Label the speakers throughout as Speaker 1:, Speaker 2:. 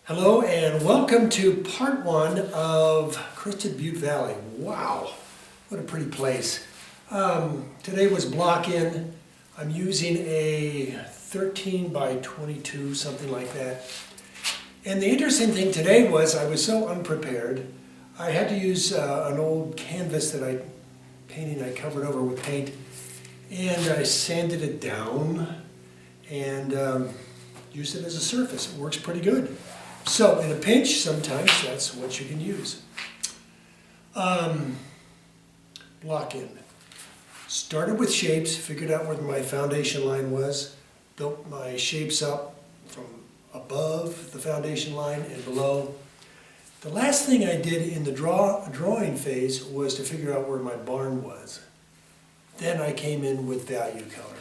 Speaker 1: Hello and welcome to part one of Crested Butte Valley. Wow, what a pretty place. Today was block in. I'm using a 13 by 22, something like that. And the interesting thing today was I was so unprepared. I had to use an old canvas that I covered over with paint, and I sanded it down and used it as a surface. It works pretty good. So in a pinch, sometimes that's what you can use. Block in. Started with shapes, figured out where my foundation line was, built my shapes up from above the foundation line and below. The last thing I did in the drawing phase was to figure out where my barn was. Then I came in with value color.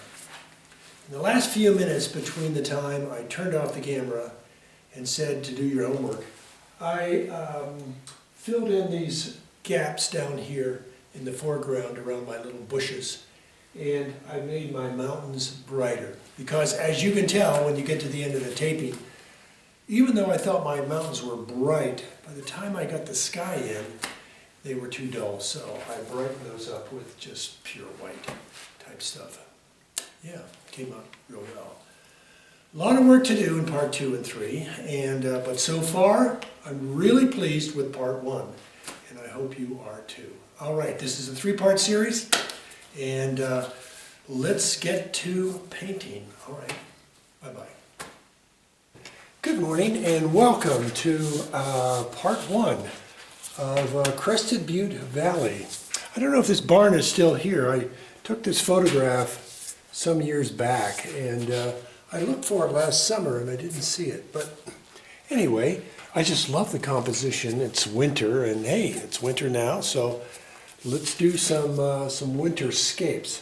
Speaker 1: In the last few minutes between the time I turned off the camera and said to do your homework, I filled in these gaps down here in the foreground around my little bushes, and I made my mountains brighter. Because as you can tell when you get to the end of the taping, even though I thought my mountains were bright, by the time I got the sky in, they were too dull, so I brightened those up with just pure white type stuff. Yeah, came out real well. A lot of work to do in part 2 and 3, but so far I'm really pleased with part 1, and I hope you are too. All right, this is a 3-part series, and let's get to painting. All right, bye-bye. Good morning and welcome to part 1 of Crested Butte Valley. I don't know if this barn is still here. I took this photograph some years back, and I looked for it last summer and I didn't see it, but anyway, I just love the composition. It's winter, and hey, it's winter now, so let's do some winter scapes.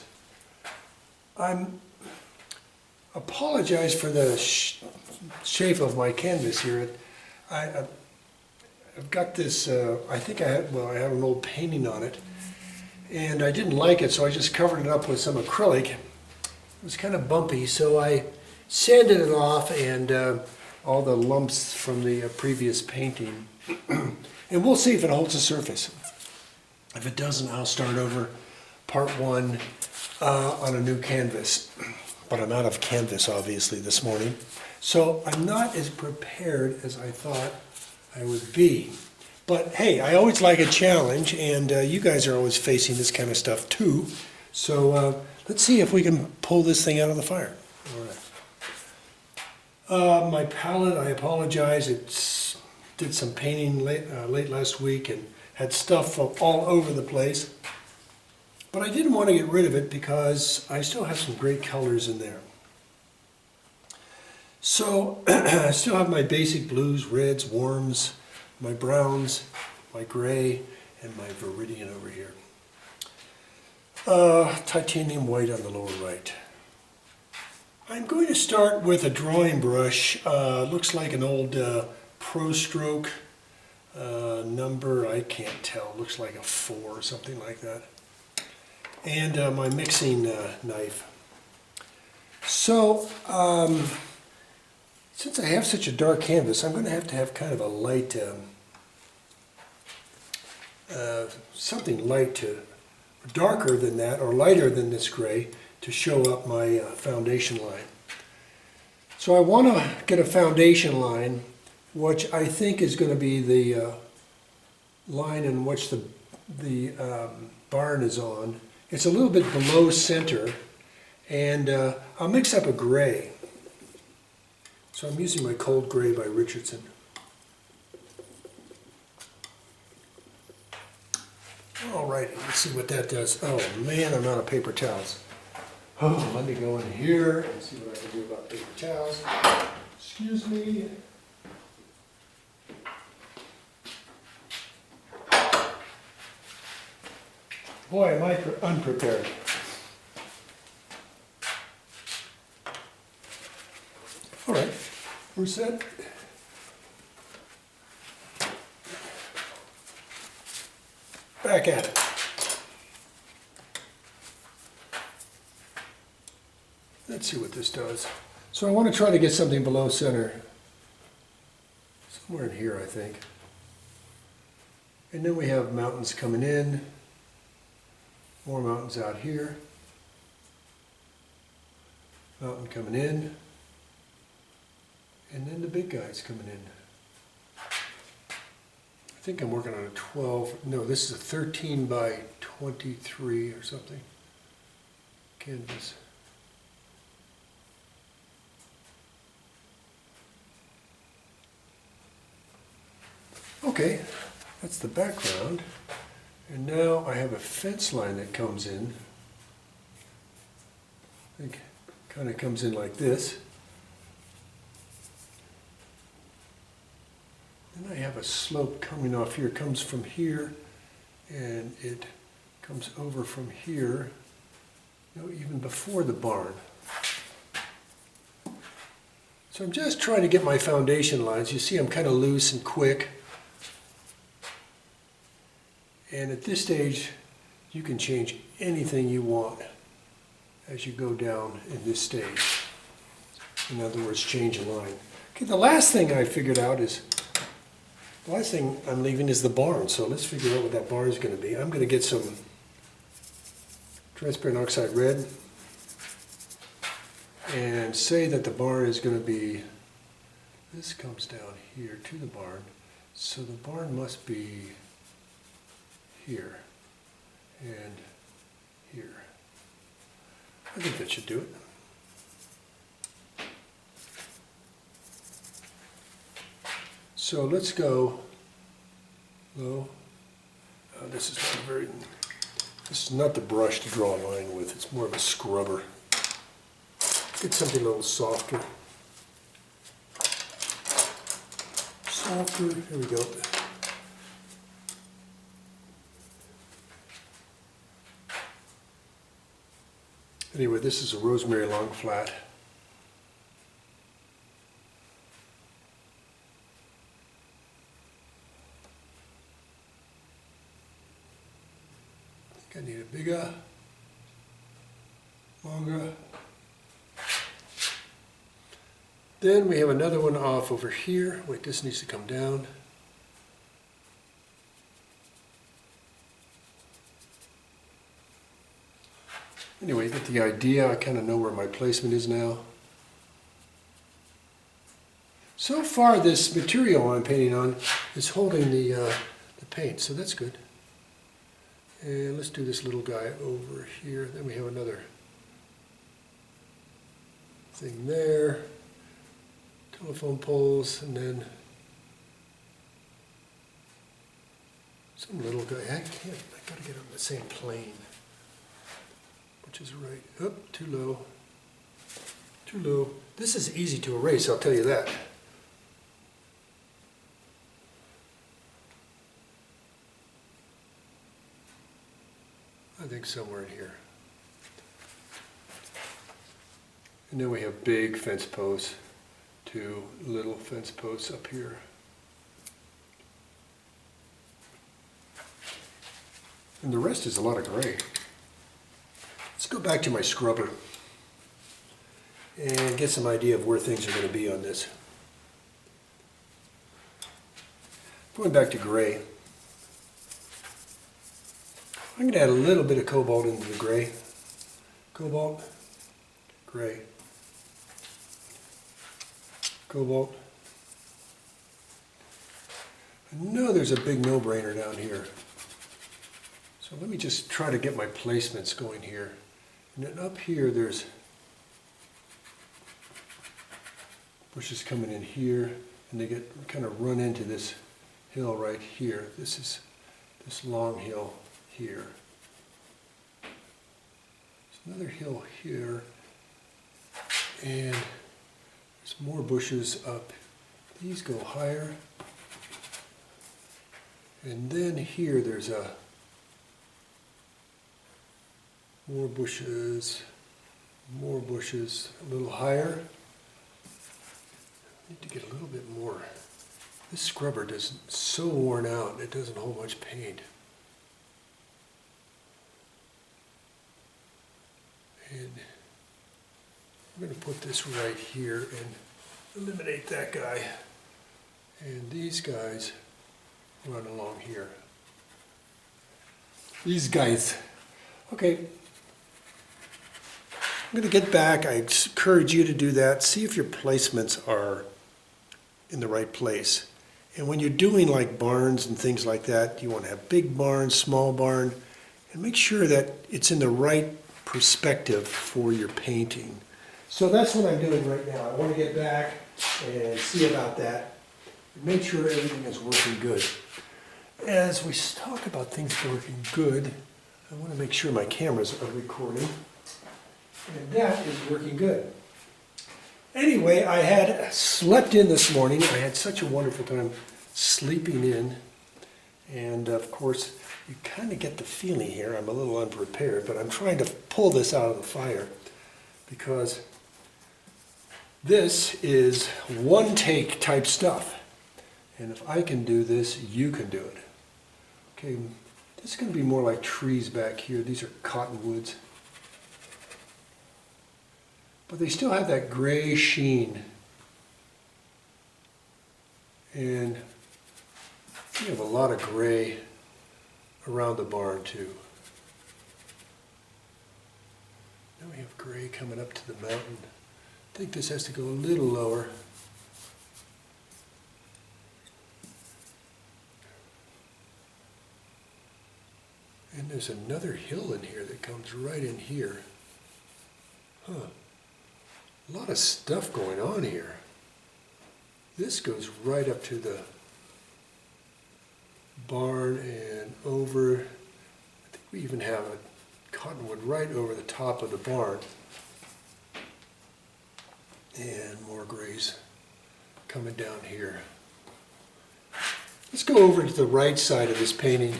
Speaker 1: I apologize for the shape of my canvas here. I've got this. I think I have an old painting on it, and I didn't like it, so I just covered it up with some acrylic. It was kind of bumpy, so I sanded it off, and all the lumps from the previous painting. And we'll see if it holds the surface. If it doesn't, I'll start over part 1 on a new canvas. But I'm out of canvas, obviously, this morning. So I'm not as prepared as I thought I would be. But hey, I always like a challenge, and you guys are always facing this kind of stuff too. So let's see if we can pull this thing out of the fire. All right. My palette, I apologize, it did some painting late last week and had stuff all over the place. But I didn't want to get rid of it because I still have some great colors in there. So I still have my basic blues, reds, warms, my browns, my gray, and my viridian over here. Titanium white on the lower right. I'm going to start with a drawing brush. Looks like an old Pro Stroke number. I can't tell. Looks like a 4 or something like that. And my mixing knife. So, since I have such a dark canvas, I'm going to have kind of a light, something light to, darker than that, or lighter than this gray, to show up my foundation line. So I want to get a foundation line which I think is going to be the line in which the barn is on. It's a little bit below center, and I'll mix up a gray. So I'm using my Cold Gray by Richardson. Alrighty, let's see what that does. Oh man, I'm out of paper towels. Oh, let me go in here and see what I can do about paper towels. Excuse me. Boy, am I unprepared. All right, we're set. Back at it. Let's see what this does. So I want to try to get something below center. So somewhere in here, I think. And then we have mountains coming in, more mountains out here, mountain coming in, and then the big guys coming in. I think I'm working on a 12, no, this is a 13 by 23 or something canvas. Okay, that's the background. And now I have a fence line that comes in. I think kind of comes in like this. And I have a slope coming off here. It comes from here and it comes over from here, even before the barn. So I'm just trying to get my foundation lines. You see I'm kind of loose and quick. And at this stage, you can change anything you want as you go down in this stage. In other words, change a line. Okay, the last thing I figured out is, the last thing I'm leaving is the barn. So let's figure out what that barn is going to be. I'm going to get some transparent oxide red and say that the barn is going to be, this comes down here to the barn. So the barn must be here and here. I think that should do it. So let's go low. This is not the brush to draw a line with, it's more of a scrubber. Get something a little softer. Softer, here we go. Anyway, this is a rosemary long flat. I think I need a bigger, longer. Then we have another one off over here. Wait, this needs to come down. Anyway, you get the idea. I kind of know where my placement is now. So far, this material I'm painting on is holding the paint, so that's good. And let's do this little guy over here. Then we have another thing there. Telephone poles, and then some little guy. I gotta get on the same plane. Which is right. Up, too low. Too low. This is easy to erase, I'll tell you that. I think somewhere in here. And then we have big fence posts, two little fence posts up here. And the rest is a lot of gray. Let's go back to my scrubber and get some idea of where things are going to be on this. Going back to gray, I'm going to add a little bit of cobalt into the gray. Cobalt, gray, cobalt. I know there's a big no-brainer down here. So let me just try to get my placements going here. And then up here there's bushes coming in here, and they get kind of run into this hill right here. This is this long hill here. There's another hill here, and there's more bushes up. These go higher. And then here there's more bushes, a little higher. I need to get a little bit more. This scrubber is so worn out, it doesn't hold much paint. And I'm going to put this right here and eliminate that guy. And these guys run along here. These guys. Okay. I'm going to get back. I encourage you to do that. See if your placements are in the right place. And when you're doing like barns and things like that, you want to have big barn, small barn, and make sure that it's in the right perspective for your painting. So that's what I'm doing right now. I want to get back and see about that. Make sure everything is working good. As we talk about things working good, I want to make sure my cameras are recording. And that is working good. Anyway, I had slept in this morning. I had such a wonderful time sleeping in. And of course, you kind of get the feeling here. I'm a little unprepared, but I'm trying to pull this out of the fire because this is one take type stuff. And if I can do this, you can do it. Okay, this is going to be more like trees back here. These are cottonwoods. But they still have that gray sheen. And we have a lot of gray around the barn too. Now we have gray coming up to the mountain. I think this has to go a little lower. And there's another hill in here that comes right in here. Huh. A lot of stuff going on here. This goes right up to the barn and over. I think we even have a cottonwood right over the top of the barn. And more grays coming down here. Let's go over to the right side of this painting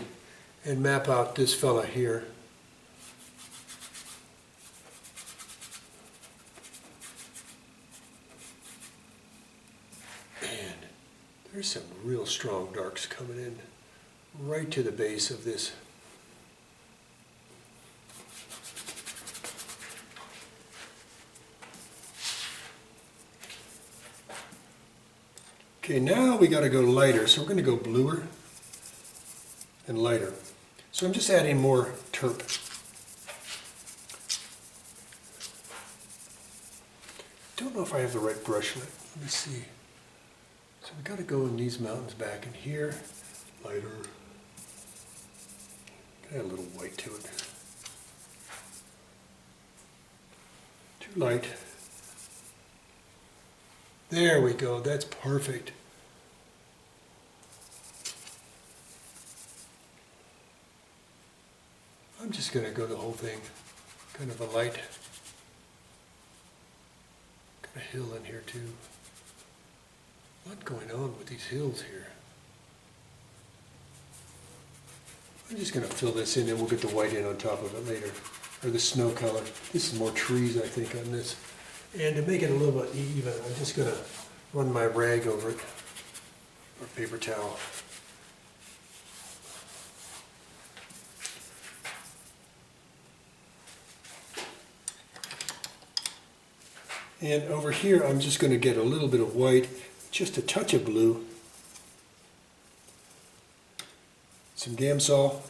Speaker 1: and map out this fella here. There's some real strong darks coming in right to the base of this. Okay, now we got to go lighter. So we're going to go bluer and lighter. So I'm just adding more terp. Don't know if I have the right brush. Let me see. So we got to go in these mountains back in here, lighter. Add a little white to it. Too light. There we go, that's perfect. I'm just going to go the whole thing, kind of a light. Got a hill in here too. A lot going on with these hills here. I'm just going to fill this in and we'll get the white in on top of it later. Or the snow color. This is more trees, I think, on this. And to make it a little bit even, I'm just going to run my rag over it. Or paper towel. And over here, I'm just going to get a little bit of white. Just a touch of blue, some Gamsol,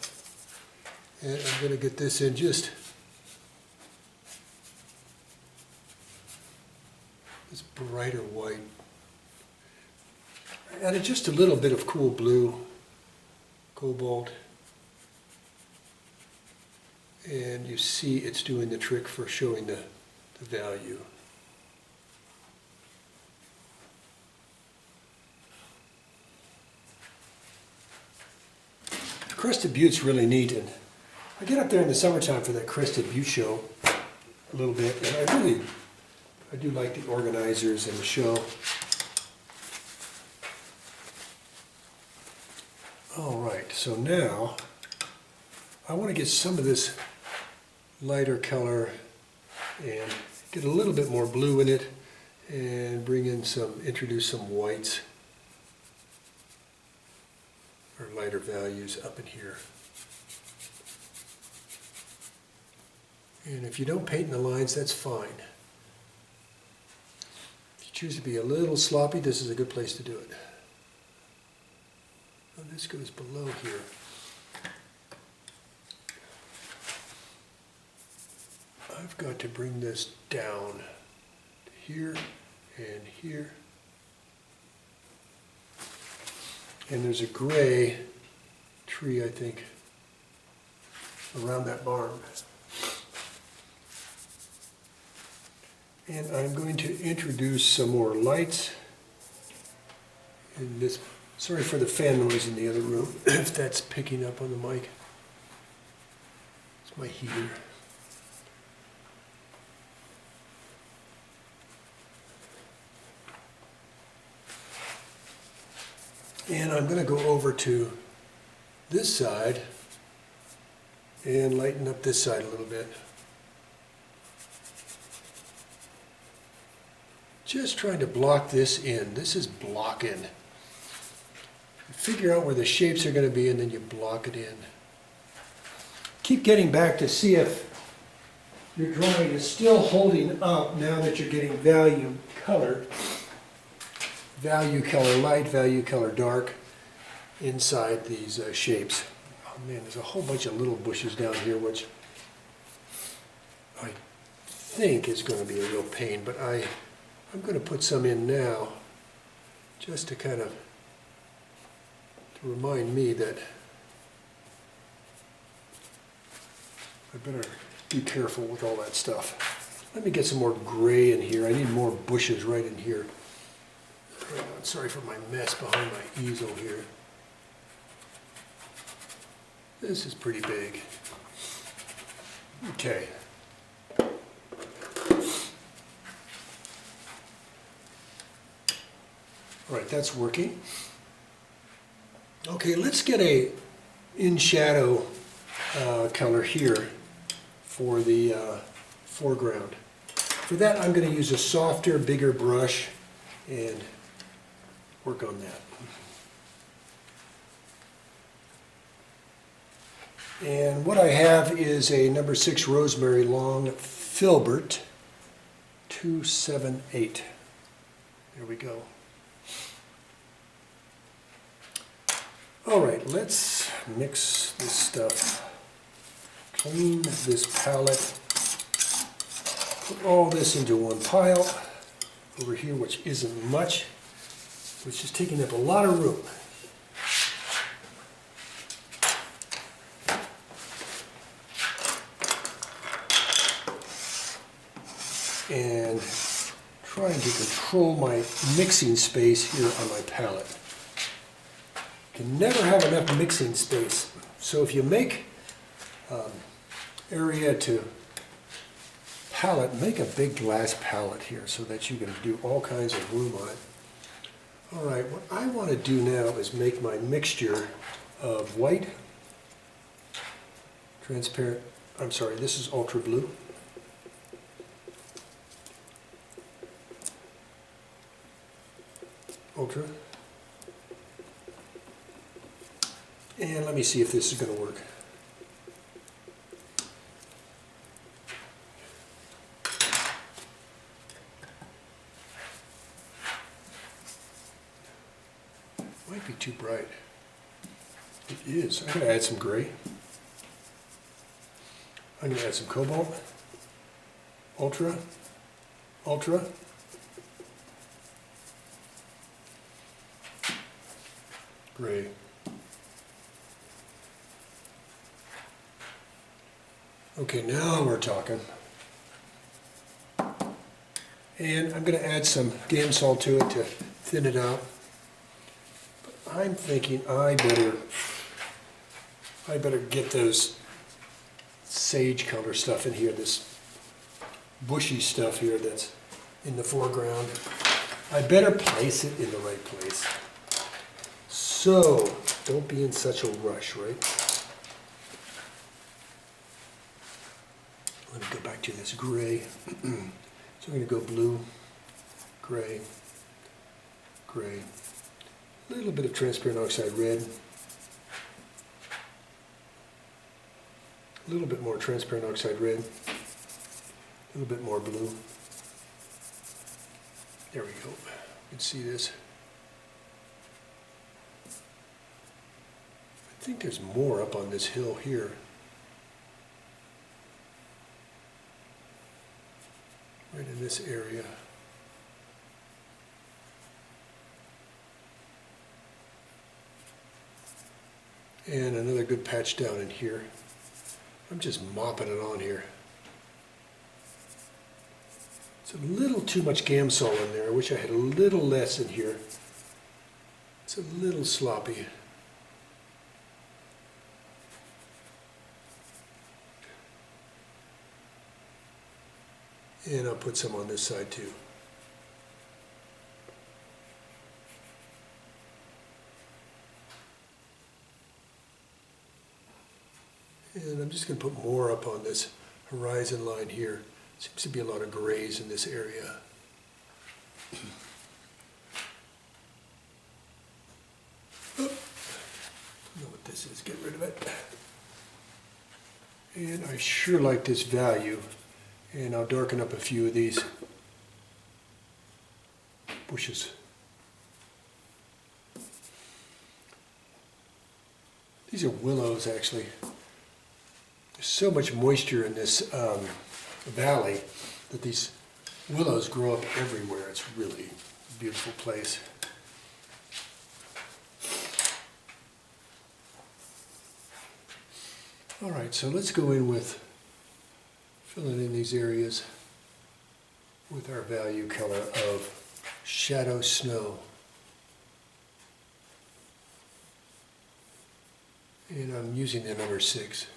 Speaker 1: and I'm going to get this in just this brighter white. I added just a little bit of cool blue, cobalt, and you see it's doing the trick for showing the value. Crested Butte's really neat, and I get up there in the summertime for that Crested Butte show a little bit, and I do like the organizers and the show. All right, so now I want to get some of this lighter color and get a little bit more blue in it and introduce some whites. Or lighter values up in here. And if you don't paint in the lines, that's fine. If you choose to be a little sloppy, this is a good place to do it. Oh, this goes below here. I've got to bring this down here and here. And there's a gray tree, I think, around that barn. And I'm going to introduce some more lights in this. Sorry for the fan noise in the other room, if that's picking up on the mic. It's my heater. And I'm going to go over to this side and lighten up this side a little bit. Just trying to block this in. This is blocking. Figure out where the shapes are going to be and then you block it in. Keep getting back to see if your drawing is still holding up now that you're getting value color light, value color dark inside these shapes. Oh man, there's a whole bunch of little bushes down here which I think is going to be a real pain, but I'm going to put some in now just to kind of remind me that I better be careful with all that stuff. Let me get some more gray in here. I need more bushes right in here. Sorry for my mess behind my easel here. This is pretty big. Okay. All right, that's working. Okay, let's get a in shadow color here for the foreground. For that, I'm going to use a softer, bigger brush and work on that. And what I have is a number 6 rosemary long filbert 278. There we go. All right, let's mix this stuff. Clean this palette. Put all this into one pile over here, which isn't much, which is taking up a lot of room. And trying to control my mixing space here on my palette. You can never have enough mixing space. So if you make area to palette, make a big glass palette here so that you can do all kinds of room on it. All right, what I want to do now is make my mixture of white, transparent, I'm sorry, this is ultra blue. Ultra. And let me see if this is going to work. Might be too bright. It is. I'm going to add some gray. I'm going to add some cobalt. Ultra. Ultra. Gray. Okay, now we're talking. And I'm going to add some Gamsol to it to thin it out. But I'm thinking I better get those sage color stuff in here, this bushy stuff here that's in the foreground. I better place it in the right place. So, don't be in such a rush, right? Let me go back to this gray. So I'm going to go blue, gray, gray, a little bit of transparent oxide red, a little bit more transparent oxide red, a little bit more blue. There we go. You can see this. think there's more up on this hill here. Right in this area. And another good patch down in here. I'm just mopping it on here. It's a little too much Gamsol in there. I wish I had a little less in here. It's a little sloppy. And I'll put some on this side too. And I'm just going to put more up on this horizon line here. Seems to be a lot of grays in this area. Oh, I don't know what this is. Get rid of it. And I sure like this value. And I'll darken up a few of these bushes. These are willows, actually. There's so much moisture in this valley that these willows grow up everywhere. It's really a beautiful place. All right, so let's go in with filling in these areas with our value color of Shadow Snow. And I'm using the number 6.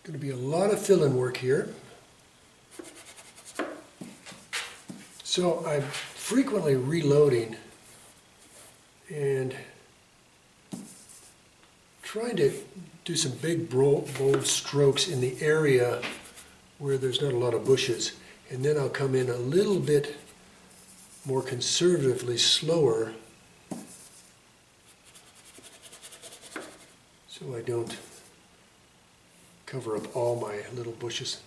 Speaker 1: Going to be a lot of fill-in work here. So I'm frequently reloading and trying to do some big bold strokes in the area where there's not a lot of bushes, and then I'll come in a little bit more conservatively slower so I don't cover up all my little bushes.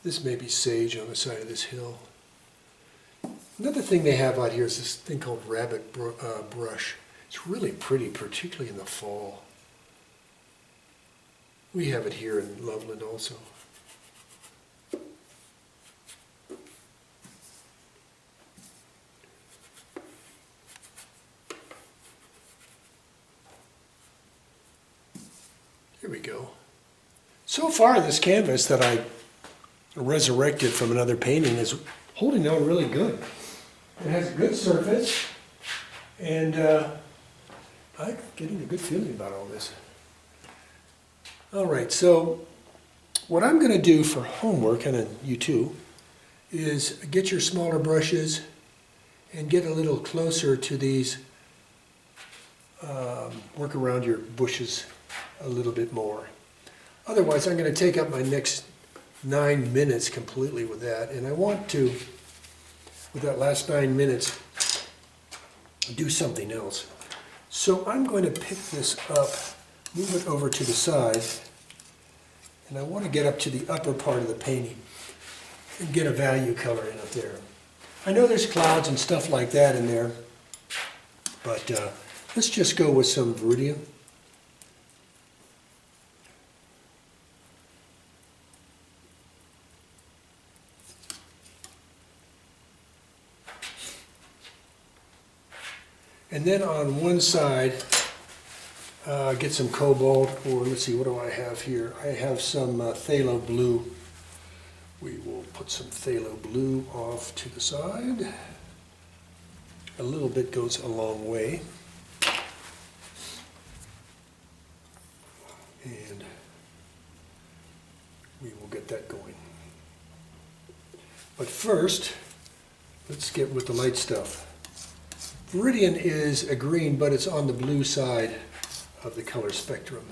Speaker 1: This may be sage on the side of this hill. Another thing they have out here is this thing called rabbit brush. It's really pretty, particularly in the fall. We have it here in Loveland also. Here we go. So far, this canvas that I resurrected from another painting is holding on really good. It has a good surface, and I'm getting a good feeling about all this. All right, so what I'm going to do for homework, and then you too, is get your smaller brushes and get a little closer to these, work around your bushes a little bit more. Otherwise, I'm going to take up my next 9 minutes completely with that, and I want to, with that last 9 minutes, do something else. So I'm going to pick this up, move it over to the side, and I want to get up to the upper part of the painting and get a value color in up there. I know there's clouds and stuff like that in there, but let's just go with some Viridian. And then on one side, get some cobalt, or let's see, what do I have here? I have some phthalo blue. We will put some phthalo blue off to the side. A little bit goes a long way. And we will get that going. But first, let's get with the light stuff. Viridian is a green, but it's on the blue side of the color spectrum.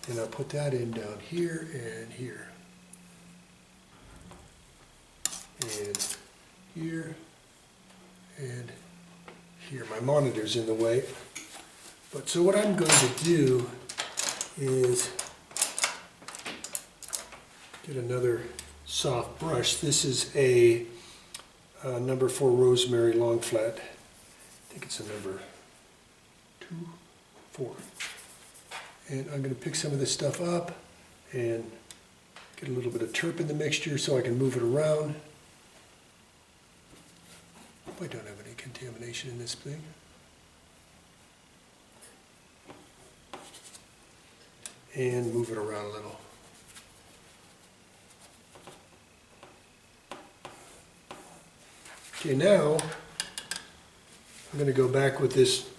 Speaker 1: And I'll put that in down here and here. And here and here. My monitor's in the way. But so what I'm going to do is get another soft brush. This is a number 4 rosemary long flat. I think it's a number 2, 4. And I'm going to pick some of this stuff up and get a little bit of terp in the mixture so I can move it around. Hope I don't have any contamination in this thing. And move it around a little. Okay, now I'm going to go back with this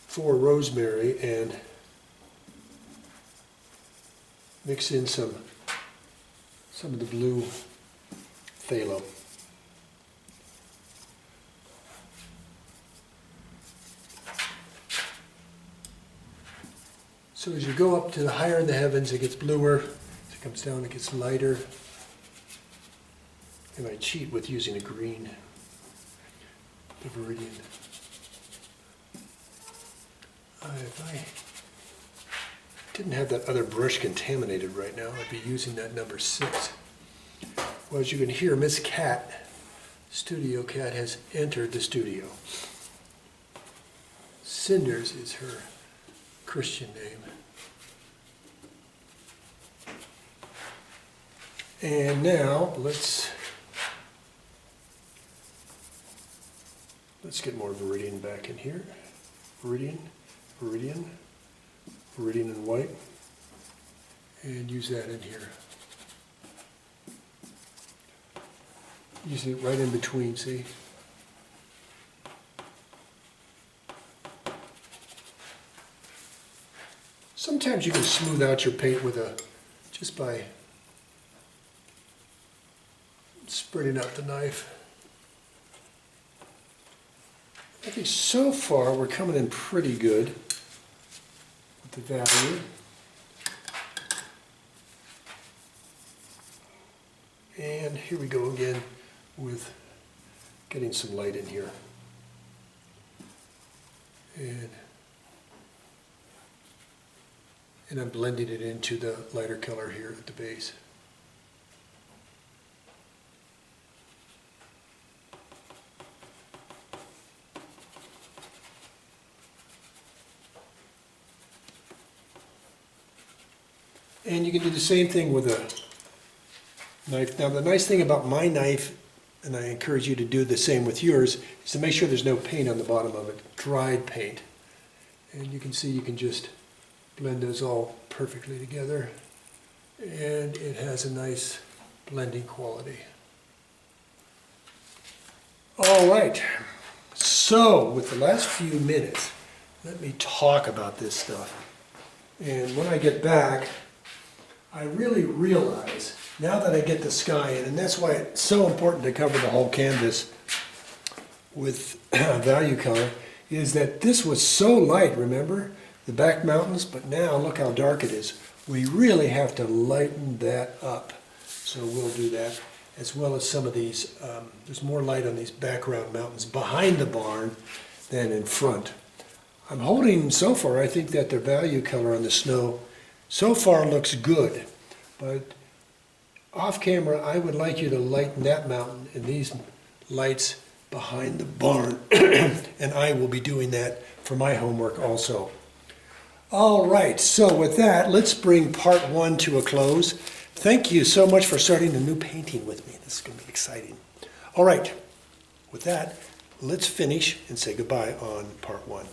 Speaker 1: 4 rosemary and mix in some of the blue phthalo. So as you go up to the higher in the heavens, it gets bluer. As it comes down, it gets lighter. And I cheat with using a green, the Viridian. If I didn't have that other brush contaminated right now, I'd be using that number 6. Well, as you can hear, Miss Cat, Studio Cat, has entered the studio. Cinders is her Christian name. And now let's get more Viridian back in here. Viridian, Viridian, Viridian and white, and use that in here. Use it right in between, see? Sometimes you can smooth out your paint with just by spreading out the knife. I think so far we're coming in pretty good with the value. And here we go again with getting some light in here. And I'm blending it into the lighter color here at the base. And you can do the same thing with a knife. Now the nice thing about my knife, and I encourage you to do the same with yours, is to make sure there's no paint on the bottom of it, dried paint. And you can see you can just blend those all perfectly together, and it has a nice blending quality. All right, so with the last few minutes, let me talk about this stuff. And when I get back, I really realize, now that I get the sky in, and that's why it's so important to cover the whole canvas with value color, is that this was so light, remember? The back mountains, but now look how dark it is. We really have to lighten that up. So we'll do that, as well as some of these, there's more light on these background mountains behind the barn than in front. I'm holding, so far, I think that the value color on the snow so far looks good, but off camera I would like you to lighten that mountain and these lights behind the barn, and I will be doing that for my homework also. All right, so with that, let's bring part 1 to a close. Thank you so much for starting the new painting with me. This is going to be exciting. All right, with that, let's finish and say goodbye on part 1.